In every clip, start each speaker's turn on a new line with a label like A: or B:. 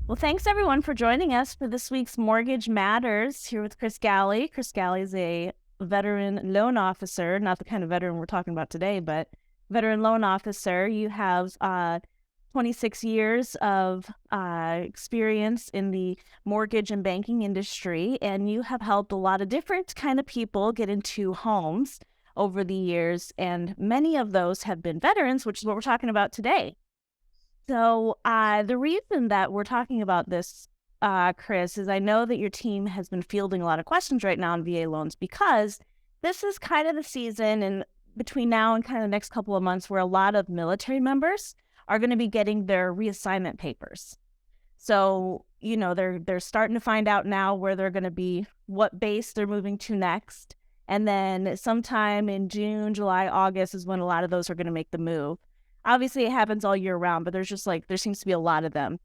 A: Well, thanks everyone for joining us for this week's Mortgage Matters here with Chris Galley. Chris Galley is a veteran loan officer, not the kind of veteran we're talking about today, but veteran loan officer. You have 26 years of experience in the mortgage and banking industry, and you have helped a lot of different kind of people get into homes over the years, and many of those have been veterans, which is what we're talking about today. So the reason that we're talking about this, Chris, is I know that your team has been fielding a lot of questions right now on VA loans because this is kind of the season and between now and kind of the next couple of months where a lot of military members are going to be getting their reassignment papers. So, they're starting to find out now where they're going to be, what base they're moving to next. And then sometime in June, July, August is when a lot of those are going to make the move. Obviously, it happens all year round, but there seems to be a lot of them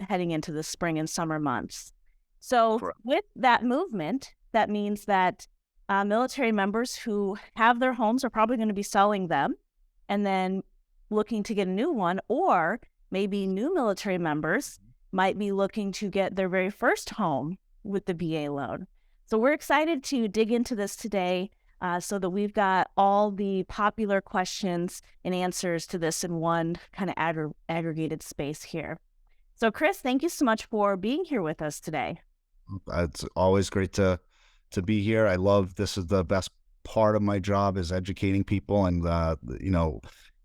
A: heading into the spring and summer months. So
B: Correct.
A: with that movement, that means that military members who have their homes are probably going to be selling them and then looking to get a new one, or maybe new military members might be looking to get their very first home with the VA loan. So we're excited to dig into this today so that we've got all the popular questions and answers to this in one kind of aggregated space here. So Chris, thank you so much for being here with us today.
B: It's always great to be here. I love this is the best part of my job is educating people and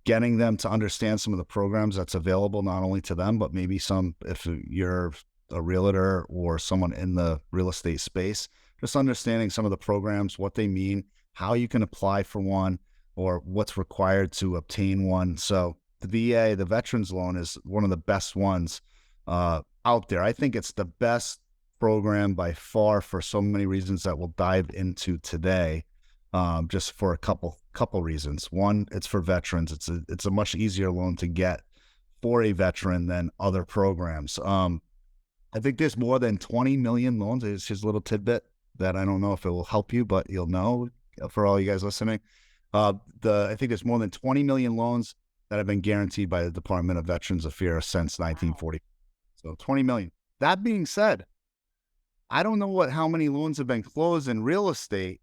B: getting them to understand some of the programs that's available not only to them but maybe some if you're a realtor or someone in the real estate space, just understanding some of the programs, what they mean, how you can apply for one, or what's required to obtain one. So the VA, the Veterans Loan, is one of the best ones out there. I think it's the best program by far for so many reasons that we'll dive into today. Just for a couple reasons. One, it's for veterans. It's a much easier loan to get for a veteran than other programs. I think there's more than 20 million loans. It's just a little tidbit that I don't know if it will help you, but you'll know for all you guys listening. I think there's more than 20 million loans that have been guaranteed by the Department of Veterans Affairs since 1940. So 20 million. That being said, I don't know how many loans have been closed in real estate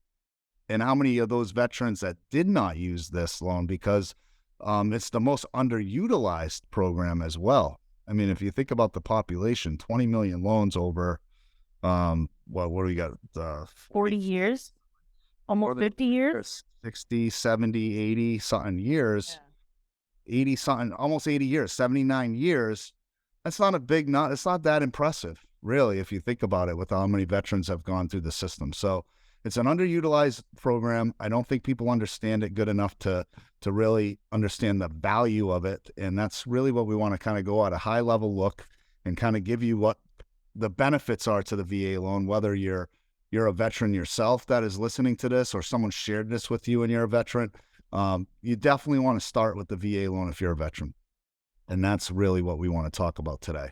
B: and how many of those veterans that did not use this loan because it's the most underutilized program as well. I mean, if you think about the population, 20 million loans over, what do we got?
A: 40 years, almost 50 years,
B: 60, 70, 80 something years, 80 something, almost 80 years, 79 years. That's not it's not that impressive, really, if you think about it with how many veterans have gone through the system. So it's an underutilized program. I don't think people understand it good enough to really understand the value of it. And that's really what we want to kind of go at a high level look and kind of give you what the benefits are to the VA loan, whether you're a veteran yourself that is listening to this or someone shared this with you and you're a veteran. You definitely want to start with the VA loan if you're a veteran. And that's really what we want to talk about today.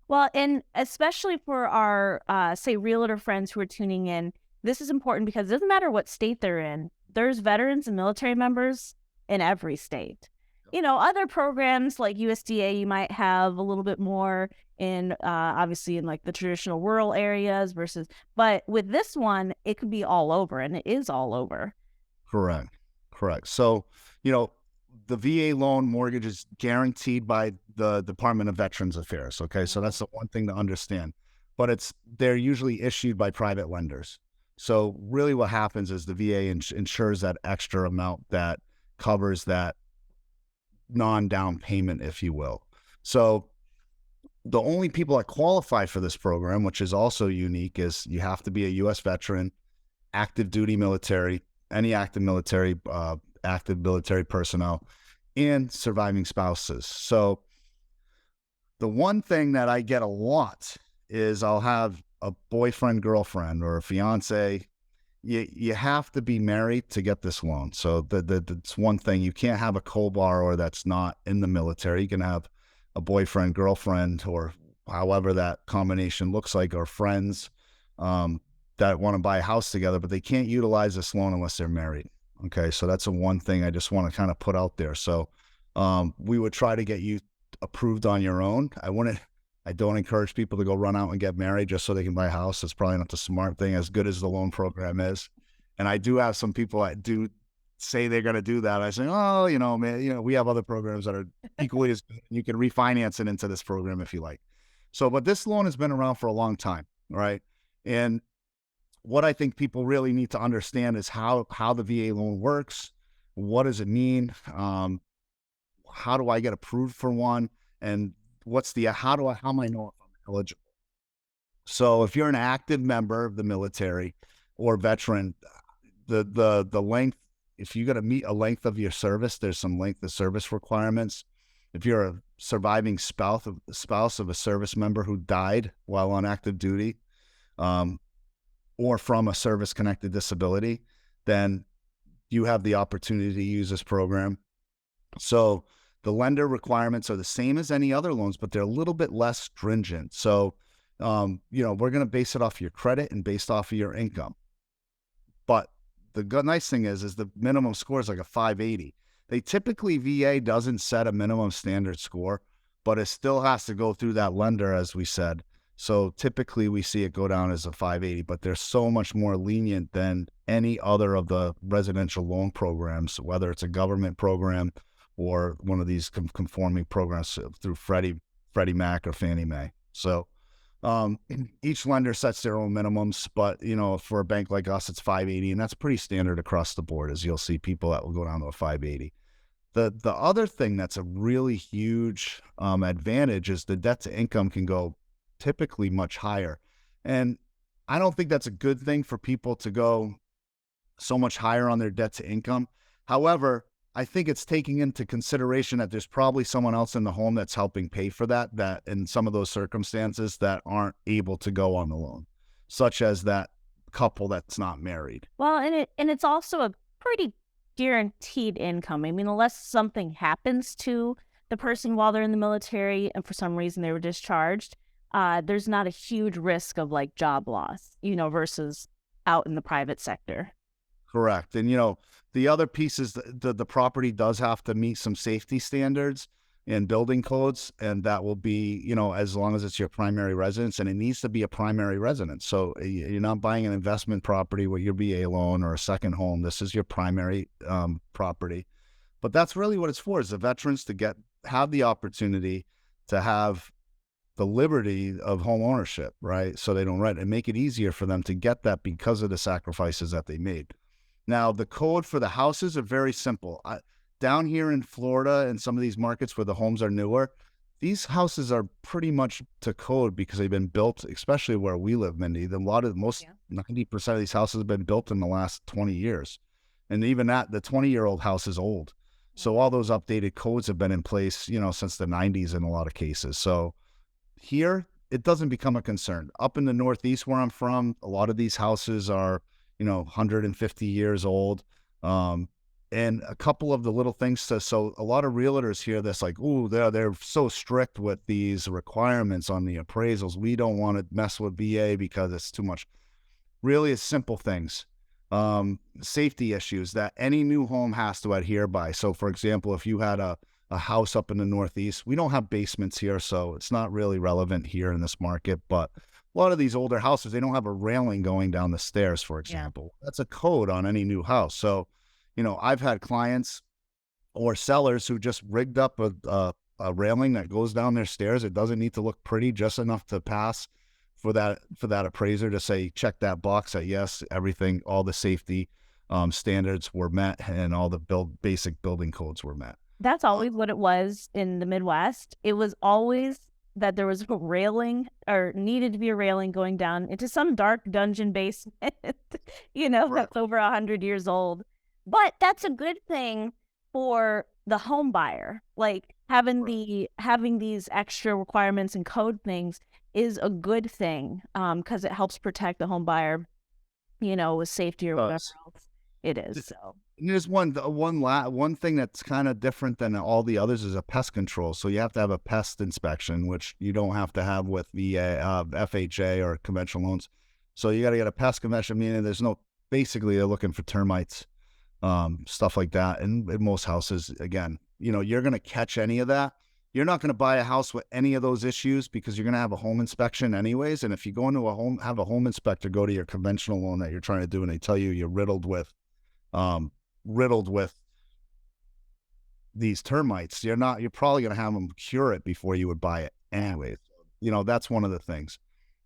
A: Well, and especially for our, say, realtor friends who are tuning in, this is important because it doesn't matter what state they're in. There's veterans and military members in every state. Other programs like USDA, you might have a little bit more in, obviously, in like the traditional rural areas but with this one, it could be all over, and it is all over.
B: Correct. So, the VA loan mortgage is guaranteed by the Department of Veterans Affairs. Okay. So that's the one thing to understand, but they're usually issued by private lenders. So really what happens is the VA insures that extra amount that covers that non-down payment, if you will. So the only people that qualify for this program, which is also unique, is you have to be a U.S. veteran, active duty military, any active military personnel, and surviving spouses. So the one thing that I get a lot is I'll have a boyfriend, girlfriend, or a fiance. You have to be married to get this loan. So that's one thing. You can't have a co-borrower that's not in the military. You can have a boyfriend, girlfriend, or however that combination looks like, or friends that want to buy a house together, but they can't utilize this loan unless they're married. Okay, so that's the one thing I just want to kind of put out there. So we would try to get you approved on your own. I wouldn't I don't encourage people to go run out and get married just so they can buy a house. It's probably not the smart thing, as good as the loan program is. And I do have some people that do say they're going to do that. I say, oh, man, we have other programs that are equally as good. You can refinance it into this program if you like. So, but this loan has been around for a long time, right? And what I think people really need to understand is how the VA loan works. What does it mean? How do I get approved for one? And how am I know if I'm eligible? So if you're an active member of the military or veteran, the length, if you got to meet a length of your service, there's some length of service requirements. If you're a surviving spouse of a service member who died while on active duty, or from a service-connected disability, then you have the opportunity to use this program. So the lender requirements are the same as any other loans, but they're a little bit less stringent. So, we're going to base it off your credit and based off of your income. But the nice thing is the minimum score is like a 580. They typically, VA doesn't set a minimum standard score, but it still has to go through that lender, as we said. So typically we see it go down as a 580, but they're so much more lenient than any other of the residential loan programs, whether it's a government program or one of these conforming programs through Freddie Mac or Fannie Mae. So each lender sets their own minimums, but for a bank like us, it's 580, and that's pretty standard across the board, as you'll see people that will go down to a 580. The other thing that's a really huge advantage is the debt to income can go typically much higher. And I don't think that's a good thing for people to go so much higher on their debt to income. However, I think it's taking into consideration that there's probably someone else in the home that's helping pay for that in some of those circumstances that aren't able to go on the loan, such as that couple that's not married.
A: Well, and it's also a pretty guaranteed income. I mean, unless something happens to the person while they're in the military and for some reason they were discharged, there's not a huge risk of like job loss, versus out in the private sector.
B: Correct. And, the other piece is the property does have to meet some safety standards and building codes. And that will be, as long as it's your primary residence, and it needs to be a primary residence. So you're not buying an investment property with your VA loan or a second home. This is your primary property. But that's really what it's for, is the veterans to have the opportunity to have the liberty of home ownership, right? So they don't rent, and make it easier for them to get that because of the sacrifices that they made. Now, the code for the houses are very simple. Down here in Florida and some of these markets where the homes are newer, these houses are pretty much to code because they've been built, especially where we live, Mindy. 90% of these houses have been built in the last 20 years. And even the 20-year-old house is old. So all those updated codes have been in place, since the 90s in a lot of cases. So here, it doesn't become a concern. Up in the Northeast where I'm from, a lot of these houses are 150 years old. And a couple of the little things so a lot of realtors hear this like, ooh, they're so strict with these requirements on the appraisals. We don't want to mess with VA because it's too much. Really, it's simple things. Safety issues that any new home has to adhere by. So for example, if you had a house up in the Northeast, we don't have basements here, so it's not really relevant here in this market, but a lot of these older houses, they don't have a railing going down the stairs, for example. Yeah. That's a code on any new house. So, I've had clients or sellers who just rigged up a railing that goes down their stairs. It doesn't need to look pretty, just enough to pass for that appraiser to say, check that box that yes, everything, all the safety standards were met and all the basic building codes were met.
A: That's always what it was in the Midwest. It was always that there was a railing or needed to be a railing going down into some dark dungeon basement, that's over 100 years old. But that's a good thing for the home buyer. Like having these extra requirements and code things is a good thing because it helps protect the home buyer, with safety or whatever else it is. So
B: there's one thing that's kind of different than all the others is a pest control. So you have to have a pest inspection, which you don't have to have with VA, FHA or conventional loans. So you got to get a pest convention, meaning basically they're looking for termites, stuff like that. And in most houses, again, you're going to catch any of that. you're not going to buy a house with any of those issues because you're going to have a home inspection anyways. And if you go into a home, have a home inspector go to your conventional loan that you're trying to do, and they tell you you're um, riddled with these termites, you're probably going to have them cure it before you would buy it anyways. That's one of the things.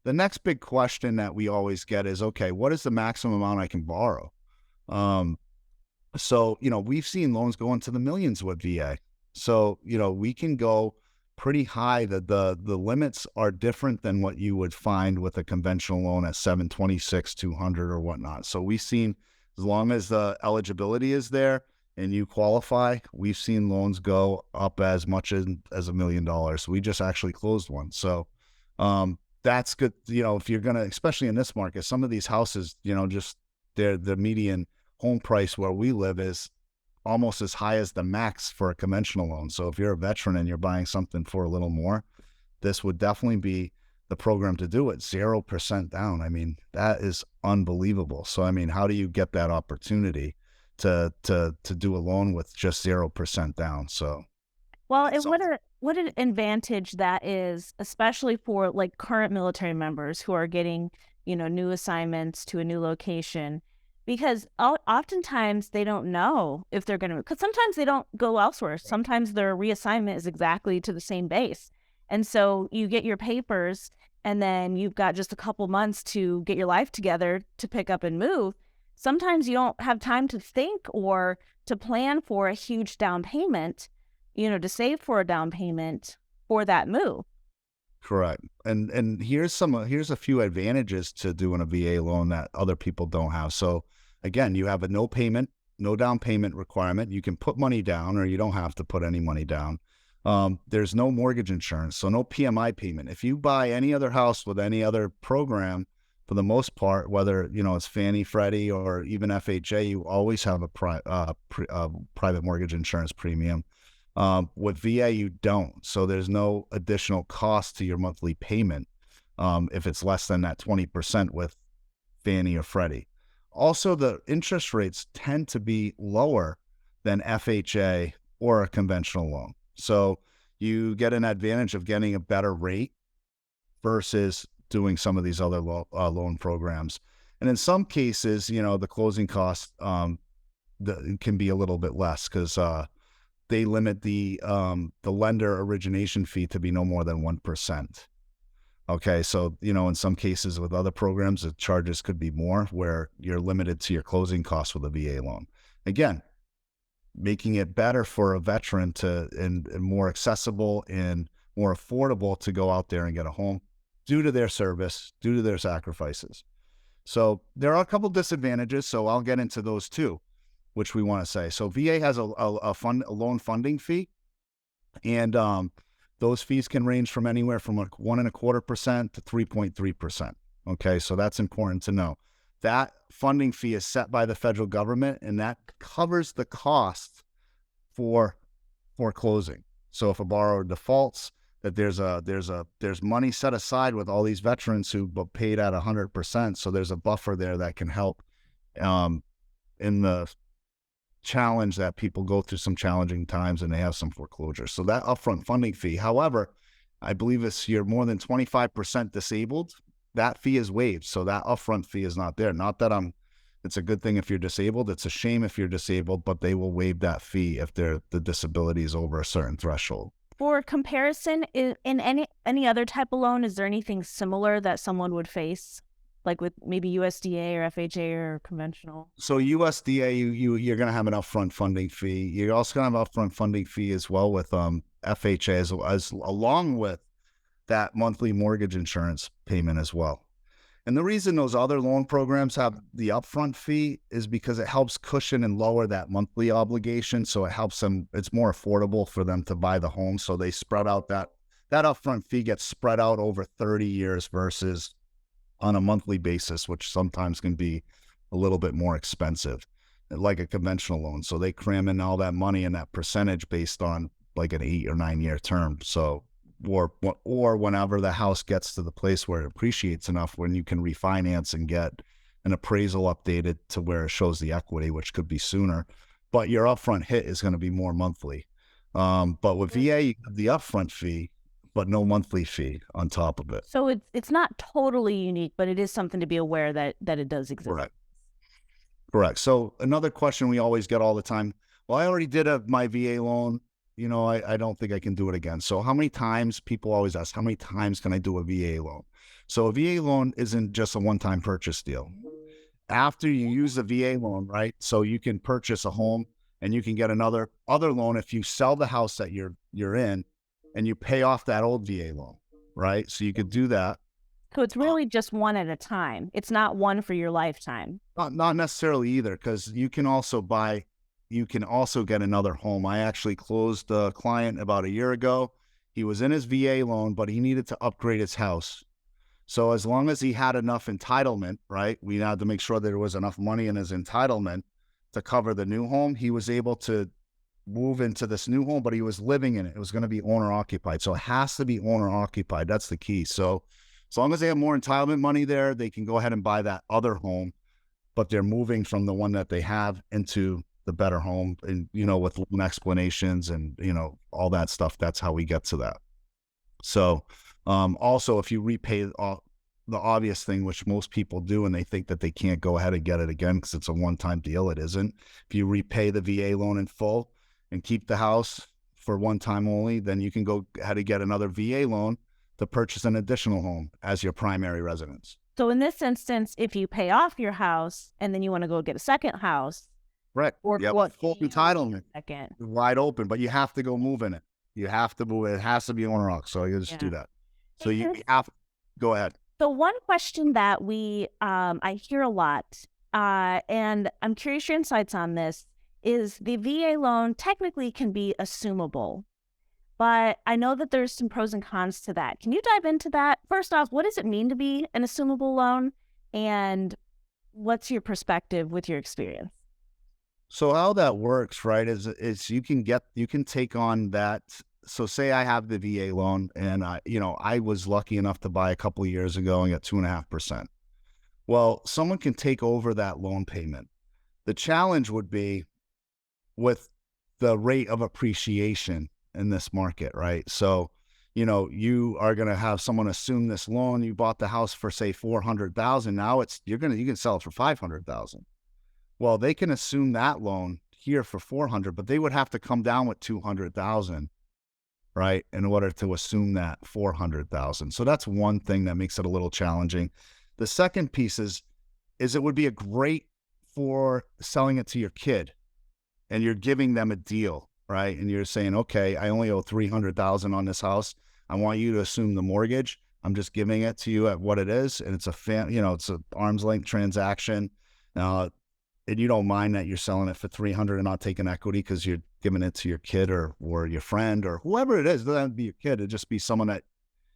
B: The next big question that we always get is, okay, what is the maximum amount I can borrow? So, we've seen loans go into the millions with VA. So, we can go pretty high. The limits are different than what you would find with a conventional loan at 726, 200 or whatnot. So we've seen, as long as the eligibility is there and you qualify, we've seen loans go up as much as $1 million. We just actually closed one. So, that's good. If you're going to, especially in this market, some of these houses, just the median home price where we live is almost as high as the max for a conventional loan. So if you're a veteran and you're buying something for a little more, this would definitely be the program to do it. 0% down. I mean, that is unbelievable. So, I mean, how do you get that opportunity to do a loan with just 0% down? So,
A: Well, and what an advantage that is, especially for like current military members who are getting, new assignments to a new location, because oftentimes they don't know if they're going to, because sometimes they don't go elsewhere. Sometimes their reassignment is exactly to the same base. And so you get your papers and then you've got just a couple months to get your life together to pick up and move. Sometimes you don't have time to think or to plan for a huge down payment, to save for a down payment for that move.
B: correct. And here's a few advantages to doing a VA loan that other people don't have. So again, you have a no down payment requirement. You can put money down, or you don't have to put any money down. There's no mortgage insurance, so no PMI payment. If you buy any other house with any other program, for the most part, whether it's Fannie, Freddie, or even FHA, you always have a private mortgage insurance premium. With VA, you don't. So there's no additional cost to your monthly payment if it's less than that 20% with Fannie or Freddie. Also, the interest rates tend to be lower than FHA or a conventional loan. So you get an advantage of getting a better rate versus doing some of these other loan programs. And in some cases, the closing costs can be a little bit less because they limit the lender origination fee to be no more than 1%. Okay, so in some cases with other programs, the charges could be more, where you're limited to your closing costs with a VA loan. Again, making it better for a veteran and more accessible and more affordable to go out there and get a home due to their service, due to their sacrifices. So there are a couple disadvantages, so I'll get into those too, which we want to say. So VA has a loan funding fee, and those fees can range from anywhere from 1.25% to 3.3%. Okay, so that's important to know. That funding fee is set by the federal government, and that covers the cost for foreclosing. So if a borrower defaults, that there's money set aside with all these veterans who paid at 100%. So there's a buffer there that can help in the challenge that people go through some challenging times and they have some foreclosures. So that upfront funding fee, however, I believe if you're more than 25% disabled, that fee is waived. So that upfront fee is not there. Not that it's a good thing if you're disabled. It's a shame if you're disabled, but they will waive that fee if the disability is over a certain threshold.
A: For comparison, in any other type of loan, is there anything similar that someone would face, like with maybe USDA or FHA or conventional?
B: So USDA, you're going to have an upfront funding fee. You're also going to have an upfront funding fee as well with FHA, as along with that monthly mortgage insurance payment as well. And the reason those other loan programs have the upfront fee is because it helps cushion and lower that monthly obligation. So it helps them, it's more affordable for them to buy the home. So they spread out that upfront fee gets spread out over 30 years versus on a monthly basis, which sometimes can be a little bit more expensive, like a conventional loan. So they cram in all that money and that percentage based on like an 8 or 9 year term. So or whenever the house gets to the place where it appreciates enough, when you can refinance and get an appraisal updated to where it shows the equity, which could be sooner, but your upfront hit is going to be more monthly. But with VA, you have the upfront fee, but no monthly fee on top of it.
A: So it's not totally unique, but it is something to be aware that it does exist.
B: Correct. Correct. So another question we always get all the time, well, I already did my VA loan. I don't think I can do it again. So how many times, people always ask, how many times can I do a VA loan? So a VA loan isn't just a one-time purchase deal. After you use the VA loan, right? So you can purchase a home and you can get other loan if you sell the house that you're in and you pay off that old VA loan, right? So you could do that.
A: So it's really just one at a time. It's not one for your lifetime.
B: Not necessarily either, because you can also get another home. I actually closed a client about a year ago. He was in his VA loan, but he needed to upgrade his house. So as long as he had enough entitlement, right, we had to make sure that there was enough money in his entitlement to cover the new home. He was able to move into this new home, but he was living in it. It was going to be owner occupied. So it has to be owner occupied. That's the key. So as long as they have more entitlement money there, they can go ahead and buy that other home, but they're moving from the one that they have into the better home, and, with loan explanations and, all that stuff. That's how we get to that. So, also, if you repay the obvious thing, which most people do, and they think that they can't go ahead and get it again because it's a one-time deal, it isn't. If you repay the VA loan in full and keep the house for one time only, then you can go ahead and get another VA loan to purchase an additional home as your primary residence.
A: So in this instance, if you pay off your house and then you want to go get a second house,
B: right?
A: Or
B: full entitlement,
A: second,
B: wide open, but you have to go move in it. You have to move it. It has to be owner occupied. So you just do that. So you have, go ahead.
A: So one question that I hear a lot, and I'm curious your insights on this, is the VA loan technically can be assumable, but I know that there's some pros and cons to that. Can you dive into that? First off, what does it mean to be an assumable loan, and what's your perspective with your experience?
B: So how that works, right, is you can take on that. So say I have the VA loan, and I was lucky enough to buy a couple of years ago and get 2.5%. Well, someone can take over that loan payment. The challenge would be with the rate of appreciation in this market, right? So, you are going to have someone assume this loan. You bought the house for, say, $400,000. Now you can sell it for $500,000. Well, they can assume that loan here for $400,000, but they would have to come down with $200,000, right, in order to assume that $400,000. So that's one thing that makes it a little challenging. The second piece is it would be a great for selling it to your kid, and you're giving them a deal, right? And you're saying, okay, I only owe $300,000 on this house. I want you to assume the mortgage. I'm just giving it to you at what it is, and it's it's an arm's length transaction. And you don't mind that you're selling it for $300,000 and not taking equity because you're giving it to your kid or your friend or whoever it is. It doesn't have to be your kid. It'd just be someone that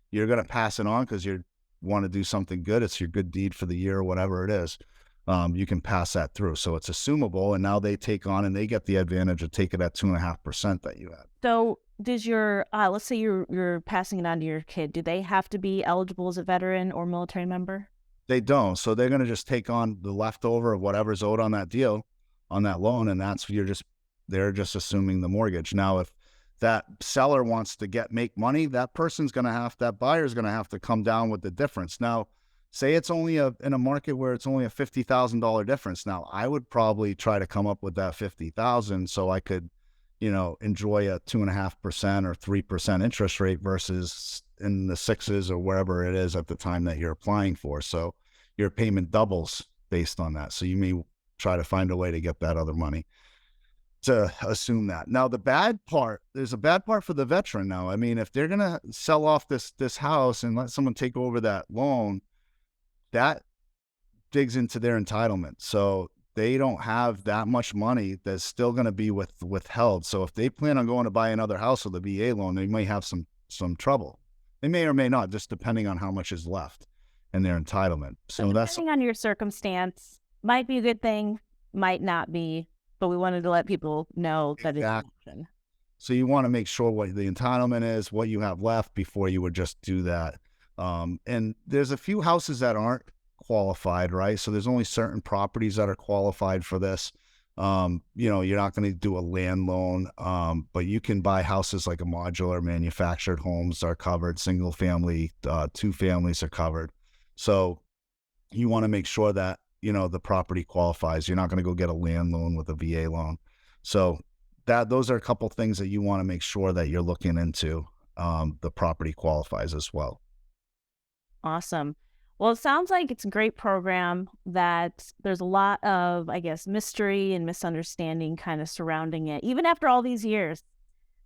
B: you're going to pass it on because you want to do something good. It's your good deed for the year or whatever it is. You can pass that through. So it's assumable, and now they take on and they get the advantage of taking that 2.5% that you had.
A: So does your, let's say you're passing it on to your kid, do they have to be eligible as a veteran or military member?
B: They don't. So they're going to just take on the leftover of whatever's owed on that deal, on that loan. And they're just assuming the mortgage. Now, if that seller wants to make money, that buyer's going to have to come down with the difference. Now, say it's only in a market where it's only a $50,000 difference. Now, I would probably try to come up with that $50,000 so I could, enjoy a 2.5% or 3% interest rate versus in the sixes or wherever it is at the time that you're applying for. So your payment doubles based on that. So you may try to find a way to get that other money to assume that. Now, there's a bad part for the veteran now. I mean, if they're going to sell off this house and let someone take over that loan, that digs into their entitlement. So they don't have that much money that's still going to be withheld. So if they plan on going to buy another house with a VA loan, they may have some trouble. They may or may not, just depending on how much is left in their entitlement. So that's
A: depending on your circumstance, might be a good thing, might not be, but we wanted to let people know that it's an option.
B: So you want to make sure what the entitlement is, what you have left before you would just do that. And there's a few houses that aren't qualified, right? So there's only certain properties that are qualified for this. You're not going to do a land loan, but you can buy houses like a modular. Manufactured homes are covered, single family, two families are covered. So you want to make sure that, the property qualifies. You're not going to go get a land loan with a VA loan. So those are a couple things that you want to make sure that you're looking into. The property qualifies as well.
A: Awesome. Well, it sounds like it's a great program that there's a lot of, I guess, mystery and misunderstanding kind of surrounding it, even after all these years.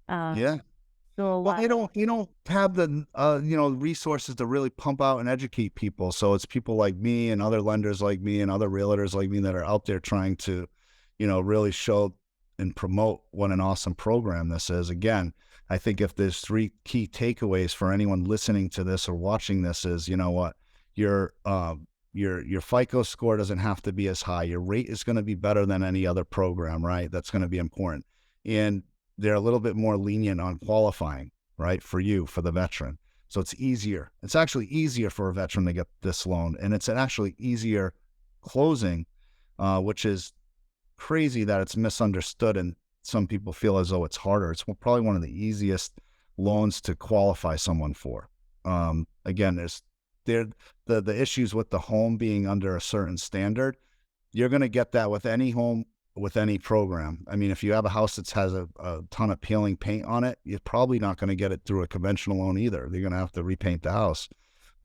A: Uh,
B: Yeah.
A: Still a
B: Well,
A: lot.
B: you don't have the resources to really pump out and educate people. So it's people like me and other lenders like me and other realtors like me that are out there trying to, really show and promote what an awesome program this is. Again, I think if there's three key takeaways for anyone listening to this or watching this is, what, your FICO score doesn't have to be as high. Your rate is going to be better than any other program, right? That's going to be important. And they're a little bit more lenient on qualifying, right? For the veteran. So it's easier. It's actually easier for a veteran to get this loan. And it's an actually easier closing, which is crazy that it's misunderstood. And some people feel as though it's harder. It's probably one of the easiest loans to qualify someone for. Again, the issues with the home being under a certain standard. You're going to get that with any home, with any program. I mean, if you have a house that has a ton of peeling paint on it, you're probably not going to get it through a conventional loan either. They're going to have to repaint the house.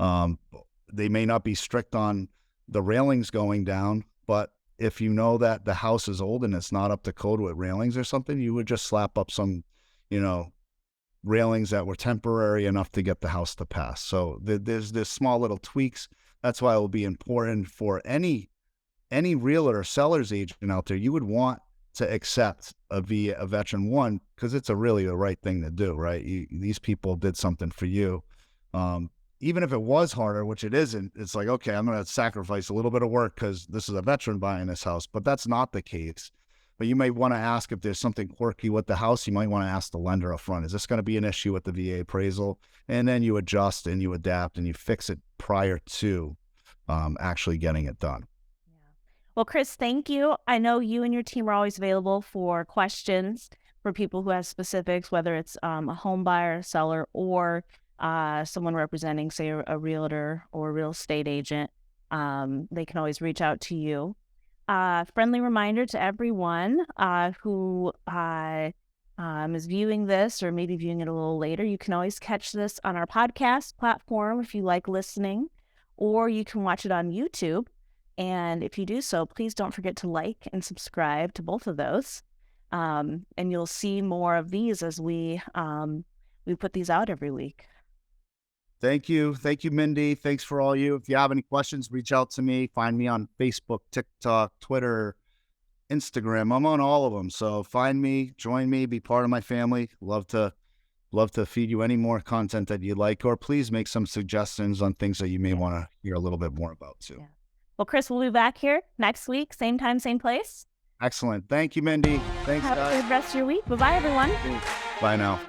B: They may not be strict on the railings going down, but if you know that the house is old and it's not up to code with railings or something, you would just slap up some, railings that were temporary enough to get the house to pass. So there's this small little tweaks. That's why it will be important for any realtor or seller's agent out there. You would want to accept a veteran one, because it's really the right thing to do, right? These people did something for you. Even if it was harder, which it isn't, it's like, okay, I'm going to sacrifice a little bit of work because this is a veteran buying this house, but that's not the case. But you may want to ask if there's something quirky with the house. You might want to ask the lender up front, is this going to be an issue with the VA appraisal? And then you adjust and you adapt and you fix it prior to actually getting it done.
A: Well, Chris, thank you. I know you and your team are always available for questions for people who have specifics, whether it's a home buyer, seller, or someone representing, say, a realtor or a real estate agent. They can always reach out to you. Friendly reminder to everyone who is viewing this or maybe viewing it a little later, you can always catch this on our podcast platform if you like listening, or you can watch it on YouTube. And if you do so, please don't forget to like and subscribe to both of those. And you'll see more of these as we put these out every week.
B: Thank you. Thank you, Mindy. Thanks for all you. If you have any questions, reach out to me. Find me on Facebook, TikTok, Twitter, Instagram. I'm on all of them. So find me, join me, be part of my family. Love to feed you any more content that you like, or please make some suggestions on things that you may want to hear a little bit more about too.
A: Yeah. Well, Chris, we'll be back here next week, same time, same place.
B: Excellent. Thank you, Mindy. Thanks,
A: Have
B: guys.
A: a good rest of your week. Bye-bye, everyone.
B: Bye now.